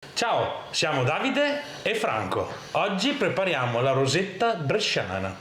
Ciao, siamo Davide e Franco. Oggi prepariamo la rosetta bresciana.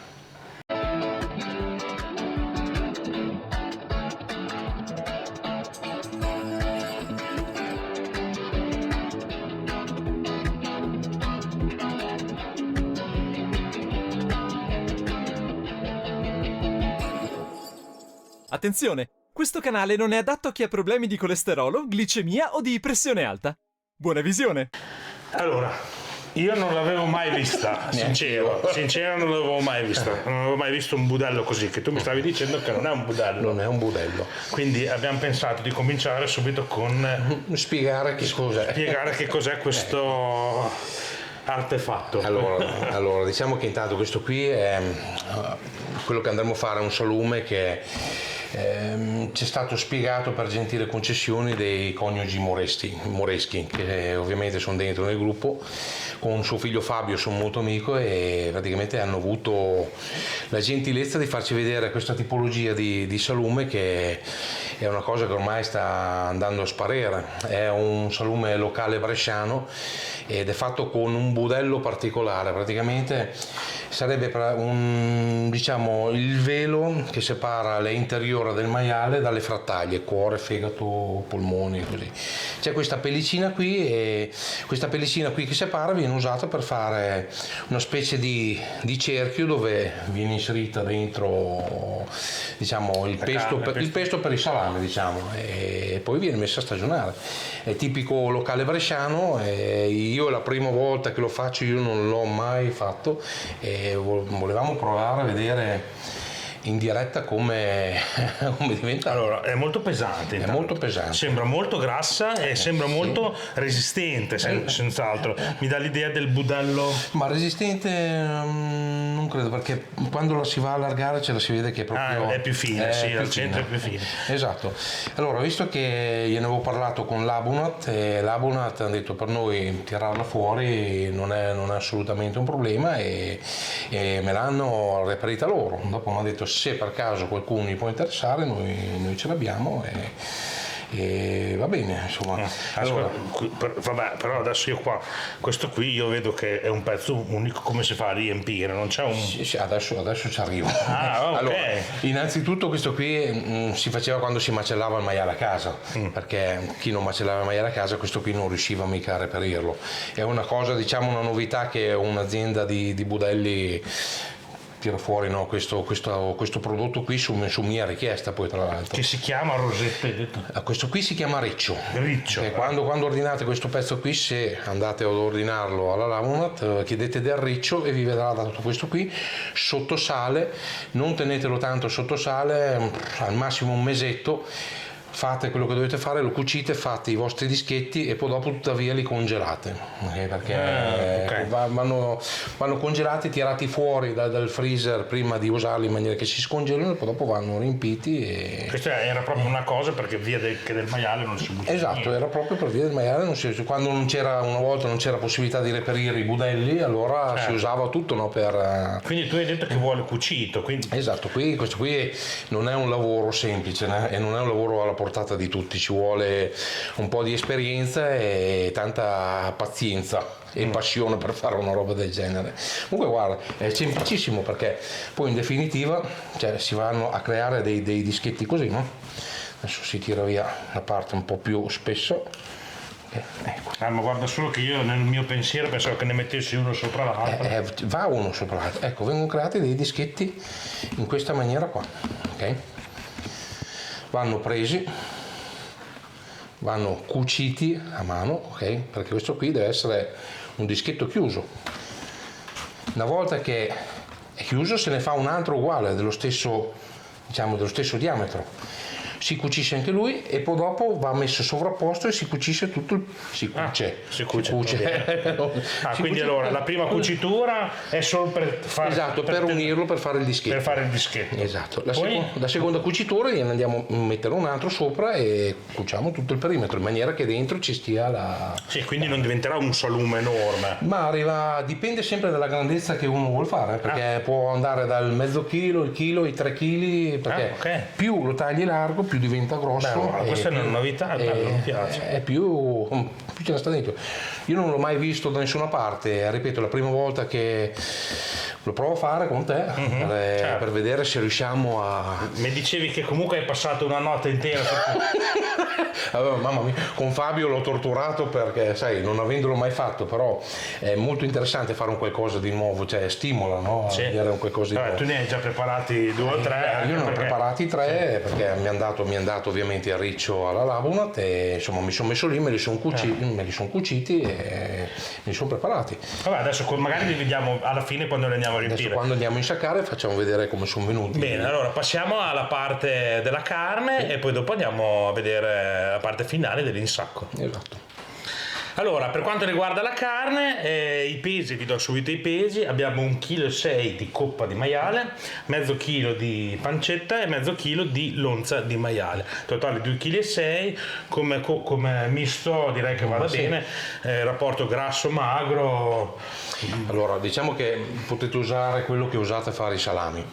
Attenzione! Questo canale non è adatto a chi ha problemi di colesterolo, glicemia o di pressione alta. Buona visione! Allora, io non l'avevo mai vista, sincero non l'avevo mai vista. Non avevo mai visto un budello così, che tu mi stavi dicendo che non è un budello. Non è un budello. Quindi abbiamo pensato di cominciare subito con Spiegare che cos'è. spiegare che cos'è questo artefatto. Allora, diciamo che intanto questo qui è quello che andremo a fare, un salume che ci è stato spiegato per gentili concessioni dei coniugi Moreschi, che ovviamente sono dentro nel gruppo. Con suo figlio Fabio sono molto amico e praticamente hanno avuto la gentilezza di farci vedere questa tipologia di salume, che è una cosa che ormai sta andando a sparire. È un salume locale bresciano ed è fatto con un budello particolare. Praticamente sarebbe diciamo il velo che separa l'interiore del maiale dalle frattaglie, cuore, fegato, polmoni, così. C'è questa pellicina qui, e questa pellicina qui che separa viene usata per fare una specie di cerchio dove viene inserita dentro, diciamo, il pesto per il salame, diciamo, e poi viene messa a stagionare. È tipico locale bresciano, io è la prima volta che lo faccio, io non l'ho mai fatto e volevamo provare a vedere in diretta come diventa. Allora, è molto pesante. È molto pesante. Sembra molto grassa e sembra molto resistente, senz'altro. Mi dà l'idea del budello. Ma resistente non credo, perché quando la si va a allargare ce la si vede che è proprio è più fine, sì, al centro è più fine. Esatto. Allora, visto che gliene avevo parlato con l'Abunat, e l'Abunat ha detto per noi tirarla fuori non è assolutamente un problema, e me l'hanno reperita loro. Dopo mi hanno detto se per caso qualcuno gli può interessare, noi ce l'abbiamo e va bene, insomma. Allora, vabbè, però adesso io qua, questo qui io vedo che è un pezzo unico. Come si fa a riempire? Non c'è un... Sì, adesso ci arrivo. Ok. Allora, innanzitutto questo qui si faceva quando si macellava il maiale a casa, perché chi non macellava il maiale a casa questo qui non riusciva mica a reperirlo. È una cosa, diciamo, una novità che un'azienda di budelli tira fuori, no, questo prodotto qui su mia richiesta, poi tra l'altro. Che si chiama rosette? Questo qui si chiama riccio. Riccio. Quando ordinate questo pezzo qui, se andate ad ordinarlo alla Lamunat, chiedete del riccio e vi verrà dato questo qui sotto sale. Non tenetelo tanto sotto sale, al massimo un mesetto. Fate quello che dovete fare, lo cucite, fate i vostri dischetti e poi dopo tuttavia li congelate, perché vanno congelati, tirati fuori dal freezer prima di usarli in maniera che si scongelino, e poi dopo vanno riempiti. Questa era proprio una cosa perché via del maiale non si butta. Esatto, niente. era proprio per via del maiale, quando una volta non c'era possibilità di reperire i budelli, allora si usava tutto, no, per... Quindi tu hai detto che vuole cucito, quindi... Esatto, questo qui non è un lavoro semplice, né? E non è un lavoro alla portata di tutti, ci vuole un po' di esperienza e tanta pazienza e passione per fare una roba del genere. Comunque guarda, è semplicissimo, perché poi in definitiva, cioè, si vanno a creare dei dischetti così, no? Adesso si tira via la parte un po' più spessa. Ecco. Ma guarda solo che io nel mio pensiero pensavo che ne mettessi uno sopra l'altro. Va uno sopra l'altro. Ecco, vengono creati dei dischetti in questa maniera qua, ok? Vanno presi, vanno cuciti a mano, ok? Perché questo qui deve essere un dischetto chiuso. Una volta che è chiuso se ne fa un altro uguale, dello stesso diametro. Si cucisce anche lui e poi dopo va messo sovrapposto e si cucisce tutto. Si cuce. Quindi allora la prima cucitura è solo per fare... Esatto, per unirlo, per fare il dischetto. Per fare il dischetto. Esatto. La seconda cucitura gliene andiamo a mettere un altro sopra e cuciamo tutto il perimetro in maniera che dentro ci stia la... Sì, quindi non diventerà un salume enorme. Ma dipende sempre dalla grandezza che uno vuole fare, perché può andare dal mezzo chilo, il chilo, i 3 chili, perché più lo tagli largo più diventa grosso. Beh, questa è una novità, bello, mi piace. È più ce ne sta dentro. Io non l'ho mai visto da nessuna parte, ripeto, la prima volta che lo provo a fare con te per vedere se riusciamo a... Mi dicevi che comunque hai passato una notte intera. Mamma mia, con Fabio l'ho torturato perché, sai, non avendolo mai fatto, però è molto interessante fare un qualcosa di nuovo, cioè stimola, no? Sì. Vedere un qualcosa di nuovo. Tu ne hai già preparati 2 o 3. Io ne ho preparati 3 perché mi hanno dato ovviamente il riccio alla Labonat e insomma mi sono messo lì, me li sono cuciti e mi sono preparati. Vabbè, adesso magari li vediamo alla fine quando li andiamo a riempire. Adesso quando andiamo a insaccare facciamo vedere come sono venuti. Bene, allora passiamo alla parte della carne e poi dopo andiamo a vedere la parte finale dell'insacco. Esatto. Allora, per quanto riguarda la carne, i pesi, vi do subito i pesi. Abbiamo 1,6 kg di coppa di maiale, mezzo chilo di pancetta e mezzo chilo di lonza di maiale. Totale 2,6 kg, come misto direi che vada bene, rapporto grasso-magro. Allora, diciamo che potete usare quello che usate a fare i salami.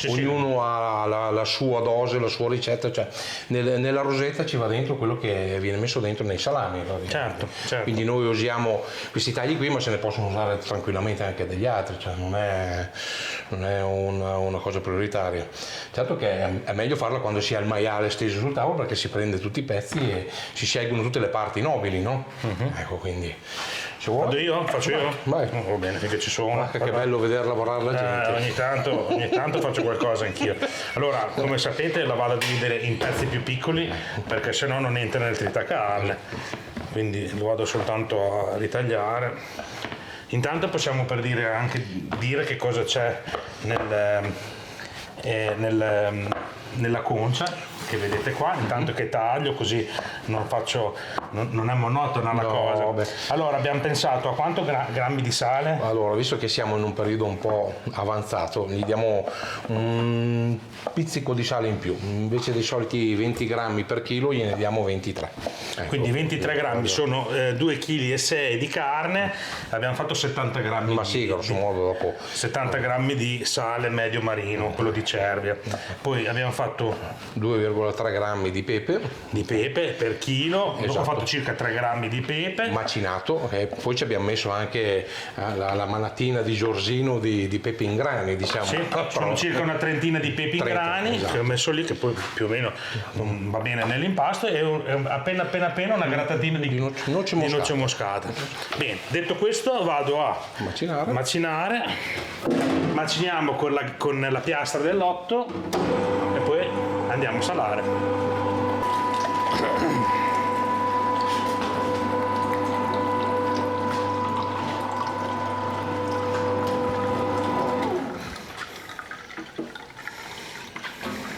Ognuno ha la sua dose, la sua ricetta, cioè nella rosetta ci va dentro quello che viene messo dentro nei salami. Certo. Quindi noi usiamo questi tagli qui, ma se ne possono usare tranquillamente anche degli altri, cioè non è una cosa prioritaria. Certo che è meglio farla quando si ha il maiale steso sul tavolo perché si prende tutti i pezzi e si scelgono tutte le parti nobili, no? Ecco, quindi se vuoi. Vado io? Faccio io? Vai. Va bene, finché ci sono. Che bello vedere lavorare la gente. Ogni tanto faccio qualcosa anch'io. Allora, come sapete, la vado a dividere in pezzi più piccoli perché sennò non entra nel tritacarne. Quindi lo vado soltanto a ritagliare. Intanto possiamo anche dire che cosa c'è nella concia che vedete qua, intanto che taglio così non è monotona la cosa. Vabbè. Allora abbiamo pensato a quanto grammi di sale? Allora, visto che siamo in un periodo un po' avanzato, gli diamo un pizzico di sale in più, invece dei soliti 20 grammi per chilo gliene diamo 23. Ecco. Quindi 23 grammi sono 2,6 kg di carne, abbiamo fatto 70 grammi. Ma sì, grosso modo dopo. 70 grammi di sale medio marino, quello di Cervia. Poi abbiamo fatto 2,3 grammi di pepe per chilo, esatto. Ho fatto circa 3 grammi di pepe macinato, e poi ci abbiamo messo anche la manatina di Giorgino di pepe in grani, diciamo. Sì, sono circa una trentina di pepe in grani, esatto, che ho messo lì, che poi più o meno non va bene nell'impasto, e appena una grattatina di noce moscata. Bene, detto questo vado a macinare. Maciniamo con la piastra dell'otto e poi andiamo a salare.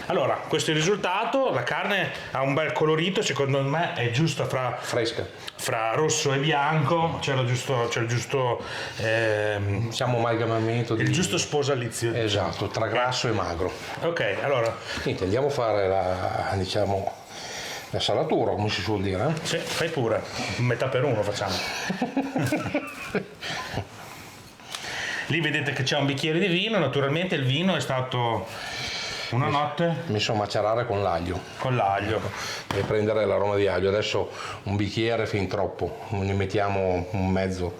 Allora, questo è il risultato, la carne ha un bel colorito, secondo me è giusta fresca. Fra rosso e bianco, c'è il giusto siamo amalgamamento il giusto sposalizio. Esatto, tra grasso e magro. Ok, allora. Niente, andiamo a fare la salatura, come si suol dire. Sì, fai pure, metà per uno facciamo. Lì vedete che c'è un bicchiere di vino, naturalmente il vino è stato una notte messo a macerare con l'aglio. Deve prendere l'aroma di aglio. Adesso un bicchiere fin troppo, ne mettiamo un mezzo.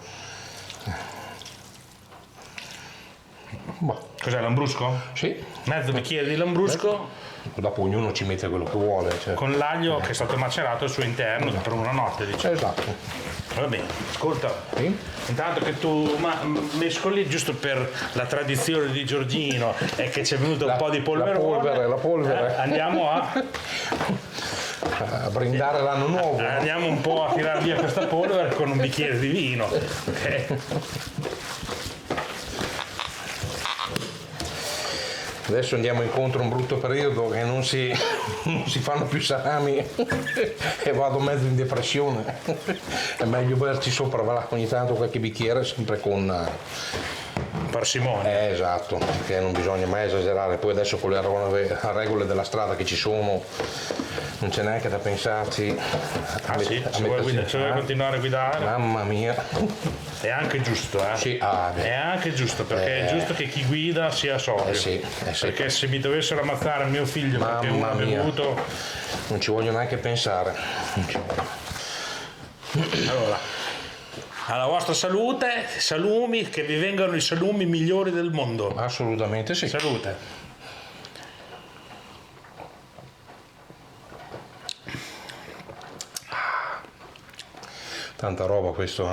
Cos'è, lambrusco? Sì. Mezzo bicchiere di lambrusco. Dopo ognuno ci mette quello che vuole. Cioè. Con l'aglio che è stato macerato al suo interno per una notte, diciamo. Esatto. Va bene, ascolta, sì? Intanto che tu mescoli, giusto per la tradizione di Giorgino, è che c'è venuto un po' di polverone. La polvere. Andiamo a brindare l'anno nuovo. Andiamo un po' a tirare via questa polvere con un bicchiere di vino. Okay. Adesso andiamo incontro a un brutto periodo che non si fanno più salami e vado mezzo in depressione. È meglio berci sopra ogni tanto qualche bicchiere, sempre con parsimonia. Esatto, perché non bisogna mai esagerare. Poi adesso con le regole della strada che ci sono non c'è neanche da pensarci Se vuoi continuare a guidare, mamma mia, è anche giusto, sì, è anche giusto, perché è giusto che chi guida sia sobrio. sì. Perché se mi dovessero ammazzare mio figlio perché uno ha bevuto, non ci voglio neanche pensare. allora, alla vostra salute, salumi, che vi vengano i salumi migliori del mondo. Assolutamente sì. Salute. Tanta roba questo,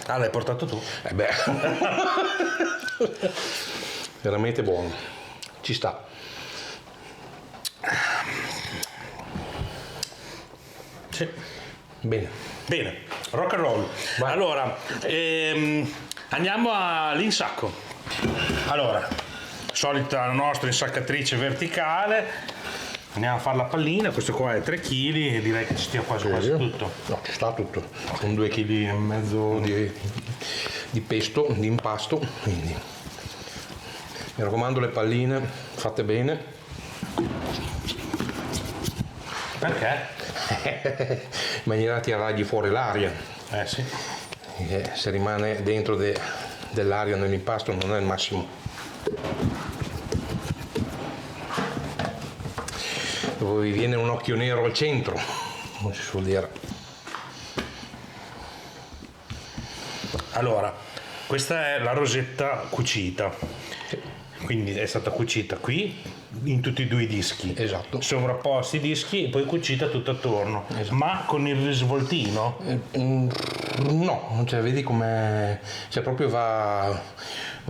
Ah, l'hai portato tu? beh. Veramente buono, ci sta. Sì. Bene, rock and roll. Vai. Allora, andiamo all'insacco. Allora, solita nostra insaccatrice verticale. Andiamo a fare la pallina, questo qua è 3 kg e direi che ci stia quasi tutto. no, ci sta tutto, con 2,5 kg di pesto, di impasto, quindi mi raccomando le palline fatte bene. Perché? In maniera da tirargli fuori l'aria, Sì. che se rimane dentro dell'aria nell'impasto non è il massimo. Poi viene un occhio nero al centro, come si suol dire. Allora, questa è la rosetta cucita. Quindi è stata cucita qui in tutti e 2 i dischi. Esatto. Sovrapposti i dischi e poi cucita tutto attorno. Esatto. Ma con il risvoltino. No, cioè vedi come proprio va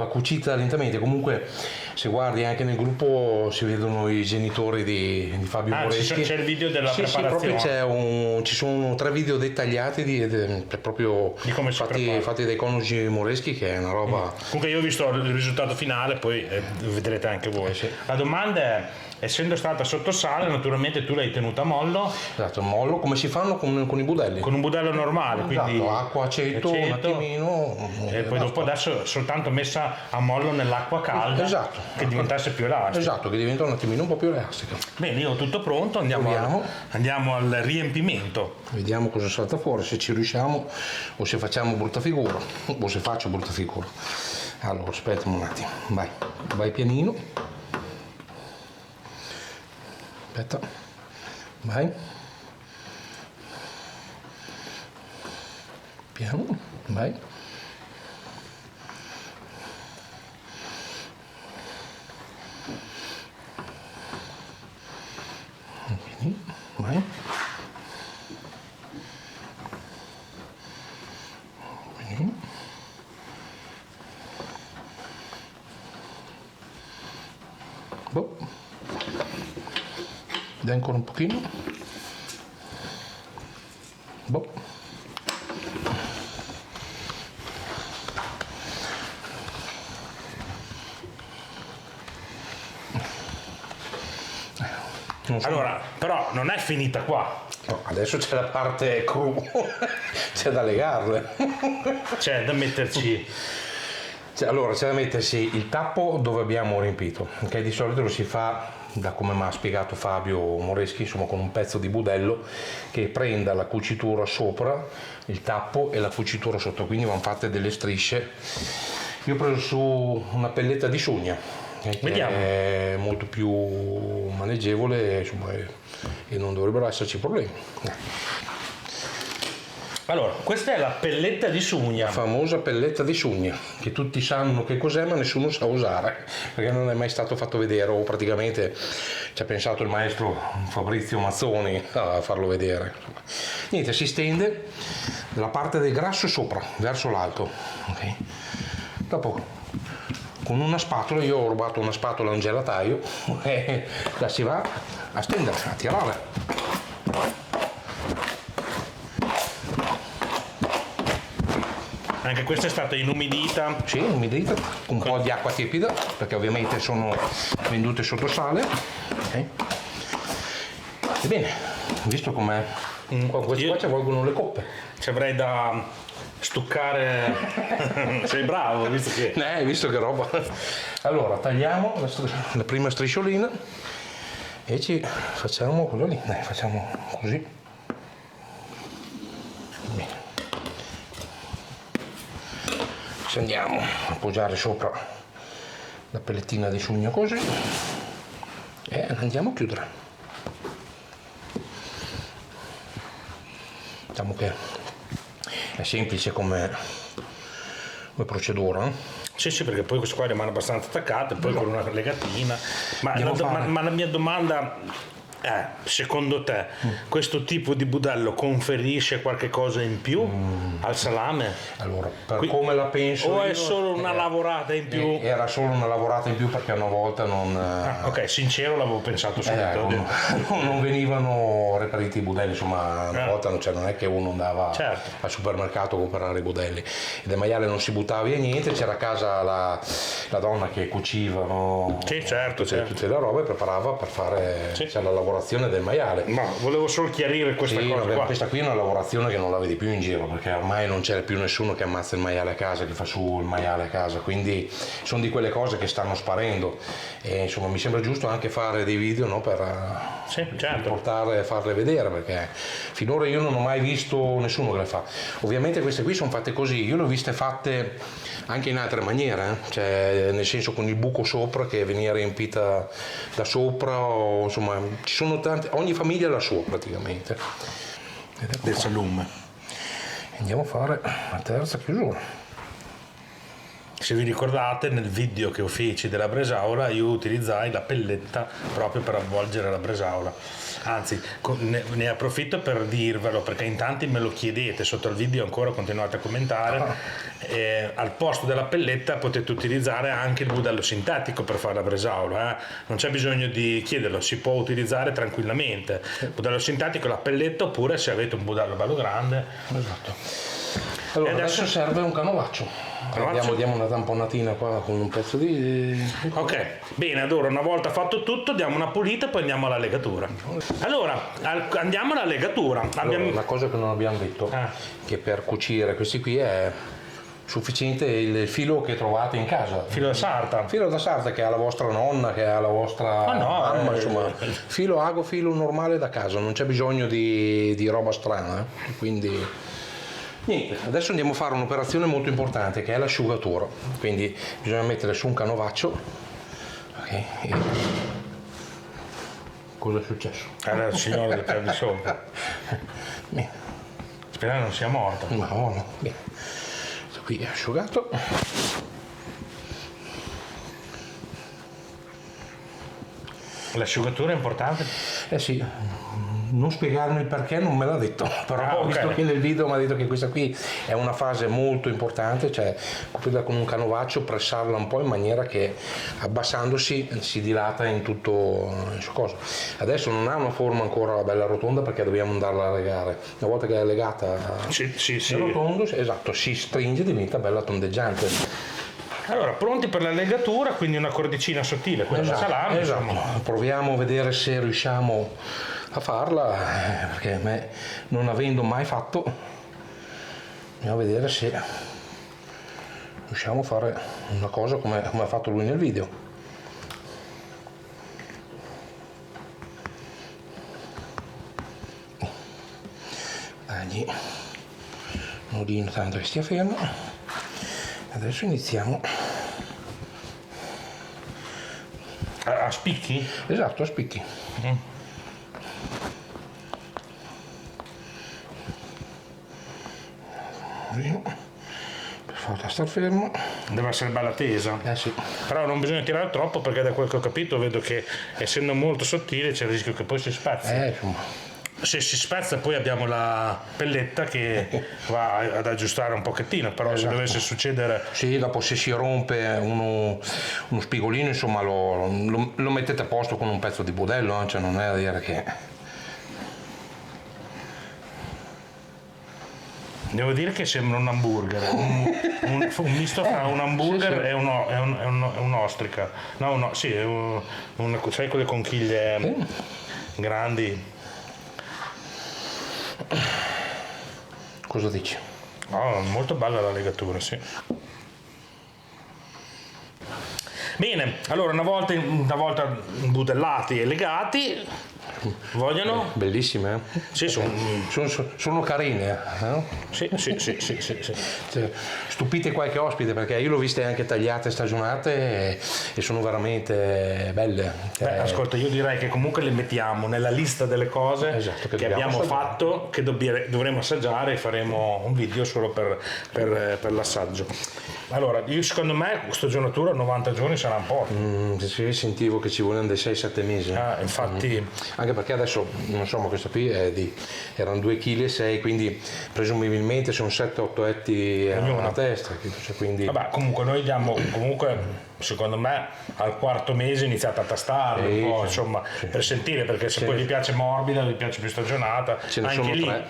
cucita lentamente. Comunque se guardi anche nel gruppo si vedono i genitori di Fabio Moreschi. C'è il video della Sì, preparazione. proprio ci sono 3 video dettagliati proprio Di come si prepara. fatti dai coniugi Moreschi, che è una roba. Comunque io ho visto il risultato finale, poi vedrete anche voi. Sì. La domanda è, essendo stata sotto sale, naturalmente tu l'hai tenuta a mollo. Esatto, mollo come si fanno con i budelli. Con un budello normale, quindi Esatto, acqua, aceto, un attimino. E poi dopo adesso soltanto messa a mollo nell'acqua calda, Esatto. che diventasse più elastica. Esatto, che diventa un attimino un po' più elastica. Bene, io ho tutto pronto, andiamo al riempimento. Vediamo cosa salta fuori, se ci riusciamo o se facciamo brutta figura, o se faccio brutta figura. Allora, aspetta un attimo, vai pianino. Aspetta, vai. Piano, vai. Pianino, vai. Boh. Dai ancora un pochino. Boh. Allora, però non è finita qua. No, adesso c'è la parte cru, c'è da legarle. C'è da metterci. Allora c'è da mettersi il tappo dove abbiamo riempito, che di solito lo si fa, da come mi ha spiegato Fabio Moreschi, insomma con un pezzo di budello che prenda la cucitura sopra, il tappo e la cucitura sotto, quindi vanno fatte delle strisce. Io ho preso su una pelletta di sugna, che Vediamo. è molto più maneggevole, insomma, e non dovrebbero esserci problemi. Allora, questa è la pelletta di sugna. La famosa pelletta di sugna, che tutti sanno che cos'è ma nessuno sa usare, perché non è mai stato fatto vedere, o praticamente ci ha pensato il maestro Fabrizio Mazzoni a farlo vedere. Niente, si stende la parte del grasso sopra, verso l'alto. Okay. Dopo con una spatola, io ho rubato una spatola a un gelataio, e la si va a stendere, a tirare. Anche questa è stata inumidita. Sì, umidita, un po' di acqua tiepida, perché ovviamente sono vendute sotto sale. Okay. Ebbene, visto com'è, queste qua ci volgono le coppe. Ci avrei da stuccare. Sei bravo, Visto che roba. Allora, tagliamo la prima strisciolina e ci facciamo quello lì. Facciamo così. Bene. Ci andiamo a appoggiare sopra la pellettina di sugno così e andiamo a chiudere. Diciamo che è semplice come procedura. Sì, perché poi questo qua rimane abbastanza attaccato e poi con una legatina. Ma la mia domanda è, secondo te, questo tipo di budello conferisce qualche cosa in più al salame? Allora, come la penso o io, è solo una lavorata in più? Era solo una lavorata in più perché una volta non... ok, sincero, l'avevo pensato subito. Non venivano reperiti i budelli, insomma, una volta non è che uno andava al supermercato a comprare i budelli. E del maiale non si buttava via niente, c'era a casa la donna che cuciva, no? Tutte le robe, preparava per fare la lavorazione del maiale. Ma volevo solo chiarire questa cosa qua. Questa qui è una lavorazione che non la vedi più in giro, perché ormai non c'è più nessuno che ammazza il maiale a casa, che fa su il maiale a casa, quindi sono di quelle cose che stanno sparendo e insomma mi sembra giusto anche fare dei video, no, per farle vedere, perché finora io non ho mai visto nessuno che le fa. Ovviamente queste qui sono fatte così, io le ho viste fatte anche in altre maniere, cioè nel senso con il buco sopra che veniva riempita da sopra, o insomma ci sono tante, ogni famiglia ha la sua praticamente. Del salume. Andiamo a fare la terza chiusura. Se vi ricordate, nel video che feci della bresaola io utilizzai la pelletta proprio per avvolgere la bresaola. Anzi, ne approfitto per dirvelo, perché in tanti me lo chiedete sotto il video, ancora continuate a commentare. Al posto della pelletta potete utilizzare anche il budello sintetico per fare la bresaola. Non c'è bisogno di chiederlo, si può utilizzare tranquillamente. Il budello sintetico, la pelletta, oppure se avete un budello bello grande. Esatto. Allora, adesso serve un canovaccio. Diamo una tamponatina qua con un pezzo di... Ok, bene, allora una volta fatto tutto diamo una pulita e poi andiamo alla legatura. Allora, andiamo alla legatura. Una cosa che non abbiamo detto, che per cucire questi qui è sufficiente il filo che trovate in casa. Filo da sarta. Filo da sarta che ha la vostra nonna, che ha la vostra mamma, insomma. Filo ago, filo normale da casa, non c'è bisogno di roba strana, quindi... Niente, adesso andiamo a fare un'operazione molto importante che è l'asciugatura, quindi bisogna mettere su un canovaccio. Okay. Cosa è successo? Era il signore del piano di sopra. Speriamo non sia morto. No. Bene. Questo qui è asciugato. L'asciugatura è importante? Sì. Non spiegarmi il perché non me l'ha detto, però ho visto che nel video mi ha detto che questa qui è una fase molto importante, cioè coprirla con un canovaccio, pressarla un po' in maniera che abbassandosi si dilata in tutto il suo coso. Adesso non ha una forma ancora bella rotonda perché dobbiamo andarla a legare. Una volta che è legata è rotondo, esatto, si stringe e diventa bella tondeggiante. Allora, pronti per la legatura, quindi una cordicina sottile, quella da salame. Esatto, proviamo a vedere se riusciamo a farla, perché a me, non avendo mai fatto, andiamo a vedere se riusciamo a fare una cosa come ha fatto lui nel video. Dagli nodino tanto che stia fermo. Adesso iniziamo a spicchi? Esatto, a spicchi. Per farla star fermo. Deve essere bella tesa. Sì. Però non bisogna tirare troppo, perché da quel che ho capito vedo che essendo molto sottile c'è il rischio che poi si spezzi. Insomma. Se si spezza poi abbiamo la pelletta che va ad aggiustare un pochettino, però se dovesse succedere... Sì, dopo se si rompe uno spigolino, insomma lo mettete a posto con un pezzo di budello, cioè non è da dire che... Devo dire che sembra un hamburger, un misto tra un hamburger e un'ostrica. Sai quelle conchiglie grandi. Cosa dici? Oh, molto bella la legatura, sì. Bene, allora una volta budellati e legati, vogliono? Bellissime, eh? Sì, Sono carine, no? sì. Cioè, stupite qualche ospite, perché io l'ho viste anche tagliate, stagionate e sono veramente belle. Beh, ascolta, io direi che comunque le mettiamo nella lista delle cose che abbiamo fatto, che dovremo assaggiare, e faremo un video solo per l'assaggio. Allora, io secondo me stagionatura 90 giorni sarà un po'. Sì, sentivo che ci vogliono dei 6-7 mesi. Infatti. Anche perché adesso, insomma, questa qui erano 2,6 kg, quindi presumibilmente sono 7-8 etti a testa. Cioè, quindi... Vabbè, comunque noi diamo, secondo me, al quarto mese iniziate a tastarlo un po', insomma, per sentire, perché se poi gli piace morbida, gli piace più stagionata, ce ne anche sono lì, 3.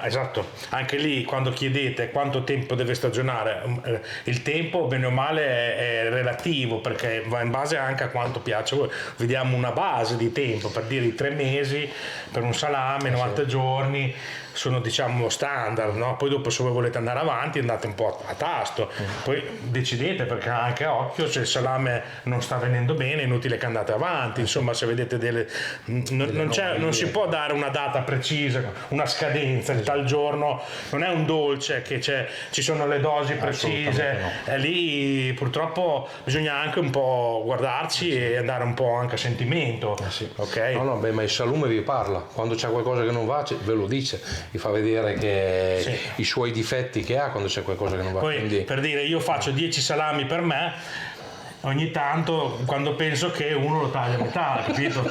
Esatto, anche lì quando chiedete quanto tempo deve stagionare, il tempo bene o male è relativo, perché va in base anche a quanto piace a voi. Vediamo una base di tempo, per dire i 3 mesi per un salame, 90 giorni sono, diciamo, standard, no? Poi dopo, se voi volete andare avanti, andate un po' a tasto, poi decidete, perché anche a occhio, se il salame non sta venendo bene è inutile che andate avanti, insomma, se vedete non si può dare una data precisa, una scadenza, il tal giorno non è un dolce che ci sono le dosi precise, no. Lì purtroppo bisogna anche un po' guardarci e andare un po' anche a sentimento. Okay? No, ma il salume vi parla, quando c'è qualcosa che non va ve lo dice, vi fa vedere che i suoi difetti che ha quando c'è qualcosa che non va. Poi, quindi... per dire, io faccio 10 salami per me, ogni tanto quando penso che uno lo taglia a metà, capito?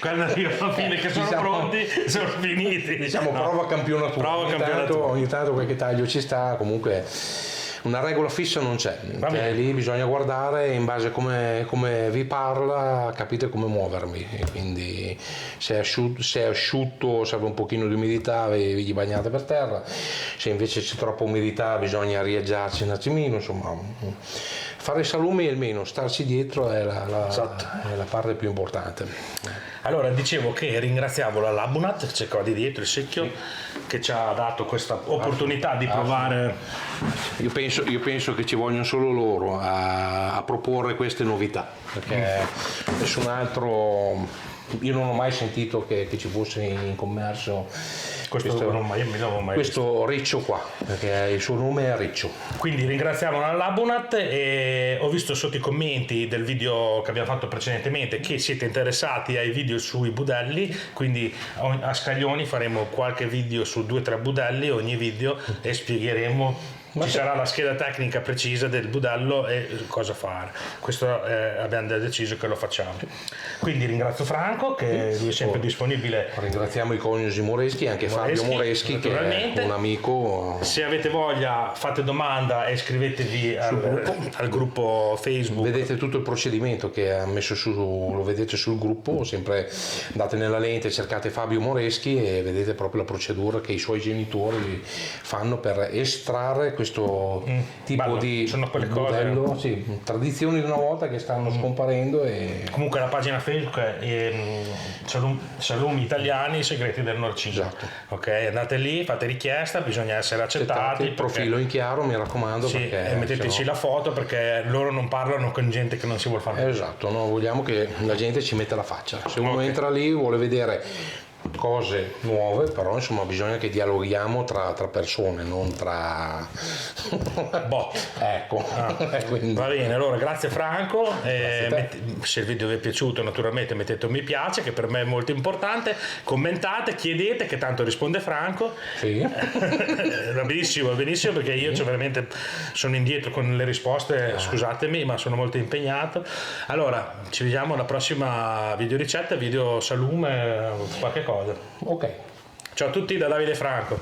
Quando arriva alla fine che sono pronti, sono finiti. Diciamo, prova campionatura. Ogni tanto qualche taglio ci sta, comunque una regola fissa non c'è, lì bisogna guardare in base a come vi parla, capite come muovermi, e quindi se è asciutto serve un pochino di umidità, vi gli bagnate per terra, se invece c'è troppa umidità bisogna rieggiarci un attimino, insomma. Fare salumi almeno, starci dietro è la parte più importante. Allora, dicevo che ringraziavo la Labunat, c'è qua di dietro il secchio, che ci ha dato questa opportunità di provare. Io penso che ci vogliono solo loro a proporre queste novità, perché nessun altro, io non ho mai sentito che ci fosse in commercio questo riccio qua, perché il suo nome è Riccio. Quindi ringraziamo la Labunat, e ho visto sotto i commenti del video che abbiamo fatto precedentemente che siete interessati ai video sui budelli, quindi a scaglioni faremo qualche video su 2-3 budelli ogni video e spiegheremo. Ci sarà la scheda tecnica precisa del budello e cosa fare. Questo abbiamo deciso che lo facciamo. Quindi ringrazio Franco, che lui è sempre disponibile. Ringraziamo i coniugi Moreschi, anche Fabio Moreschi, che è un amico. Se avete voglia, fate domanda e iscrivetevi al gruppo Facebook. Vedete tutto il procedimento che ha messo su, lo vedete sul gruppo, sempre andate nella lente, cercate Fabio Moreschi e vedete proprio la procedura che i suoi genitori fanno per estrarre questo tipo di sono quelle budello, tradizioni di una volta che stanno scomparendo. E comunque la pagina Facebook è Salumi Italiani, i segreti del Norcino. Esatto. Ok, andate lì, fate richiesta, bisogna essere accettati. Il profilo in chiaro, mi raccomando, e metteteci la foto, perché loro non parlano con gente che non si vuole fare. Esatto, no, vogliamo che la gente ci metta la faccia. Se uno entra lì vuole vedere cose nuove, però insomma bisogna che dialoghiamo tra persone, non tra bot. Ecco. Quindi... Va bene, allora grazie Franco, se il video vi è piaciuto naturalmente mettete un mi piace, che per me è molto importante, commentate, chiedete, che tanto risponde Franco. Va benissimo, perché io veramente sono indietro con le risposte, scusatemi, ma sono molto impegnato. Allora ci vediamo alla prossima video ricetta, video salume, qualche cosa. Ok. Ciao a tutti da Davide Franco.